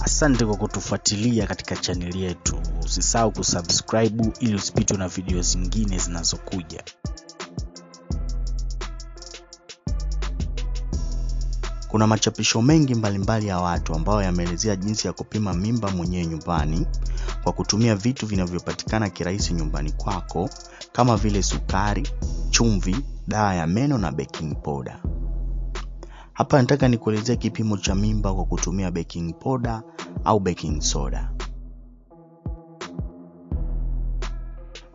Asante kwa kutufuatilia katika channel yetu. Usisahau kusubscribe ili usipitwe na video zingine zinazokuja. Kuna machapisho mengi mbalimbali ya watu ambao yameelezea jinsi ya kupima mimba mwenyewe nyumbani kwa kutumia vitu vinavyopatikana kirahisi nyumbani kwako kama vile sukari, chumvi, dawa ya meno na baking powder. Hapa nataka nikuelezea kipimo cha mimba kwa kutumia baking powder au baking soda.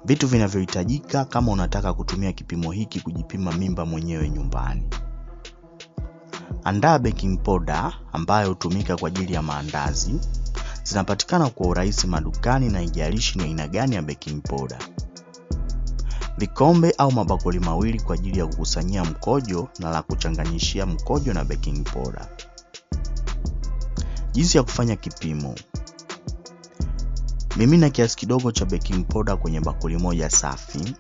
Vitu vinavyohitajika kama unataka kutumia kipimo hiki kujipima mimba mwenyewe nyumbani. Andaa baking powder ambayo hutumika kwa ajili ya maandazi. Zinapatikana kwa urahisi madukani na haijalishi ni aina gani ya baking powder. Vikombe au mabakuli mawili kwa ajili ya kukusanyia mkojo na la kuchanganyishia mkojo na baking powder. Jinsi ya kufanya kipimo. Mimina kiasi kidogo cha baking powder kwenye bakuli moja safi.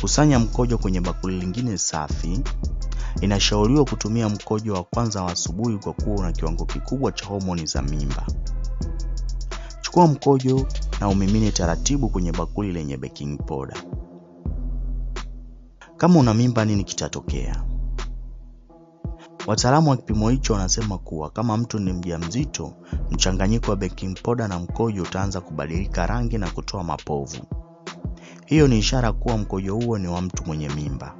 Kusanya mkojo kwenye bakuli lingine safi. Inashauriwa kutumia mkojo wa kwanza wa asubuhi kwa kuwa una kiwango kikubwa cha homoni za mimba. Chukua mkojo na umimine taratibu kwenye bakuli lenye baking powder. Kama una mimba, nini kitatokea? Wataalamu wa kipimo hicho wanasema kuwa kama mtu ni mjamzito, mchanganyiko wa baking powder na mkojo utaanza kubadilika rangi na kutoa mapovu. Hiyo ni ishara kuwa mkojo huo ni wa mtu mwenye mimba.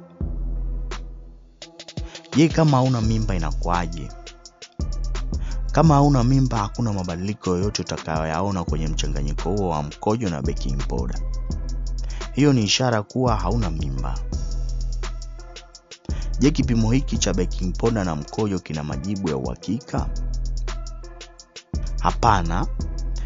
Je, kama hauna mimba inakuaje? Kama hauna mimba, hakuna mabadiliko yoyote utakayoyaona kwenye mchanganyiko huo wa mkojo na baking powder. Hiyo ni ishara kuwa hauna mimba. Je, kipimo hiki cha baking powder na mkojo kina majibu ya uhakika? Hapana.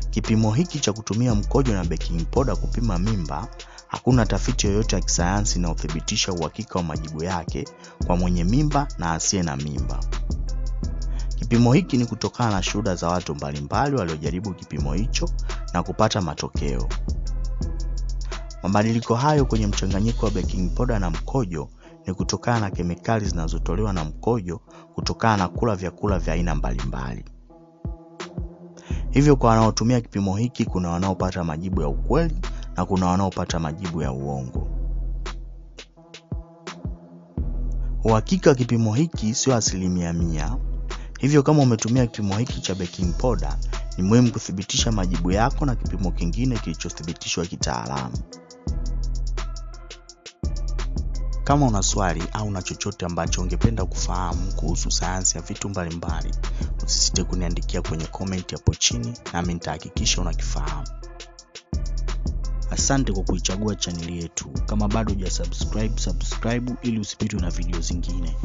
Kipimo hiki cha kutumia mkojo na baking powder kupima mimba, hakuna tafiti yoyote ya kisayansi inayothibitisha uhakika wa majibu yake kwa mwenye mimba na asiye na mimba. Kipimo hiki ni kutokana na shuhuda za watu mbalimbali waliojaribu kipimo hicho na kupata matokeo. Mabadiliko hayo kwenye mchanganyiko wa baking powder na mkojo ni kutokana na kemikali zinazotolewa na mkojo kutokana na kula vyakula vya aina mbalimbali. Hivyo kwa wanaotumia kipimo hiki kuna wanaopata majibu ya ukweli na kuna wanaopata majibu ya uongo. Uhakika wa kipimo hiki sio 100%. Hivyo kama umetumia kipimo hiki cha baking powder, ni muhimu kuthibitisha majibu yako na kipimo kingine kilichothibitishwa kitaalamu. Kama una swali au una chochote ambacho ungependa kufahamu kuhusu sayansi ya vitu mbalimbali, usisite kuniandikia kwenye comment hapo chini nami nitahakikisha unakifahamu. Asante kwa kuichagua channel yetu. Kama bado hujasubscribe, subscribe ili usipitwe na video zingine.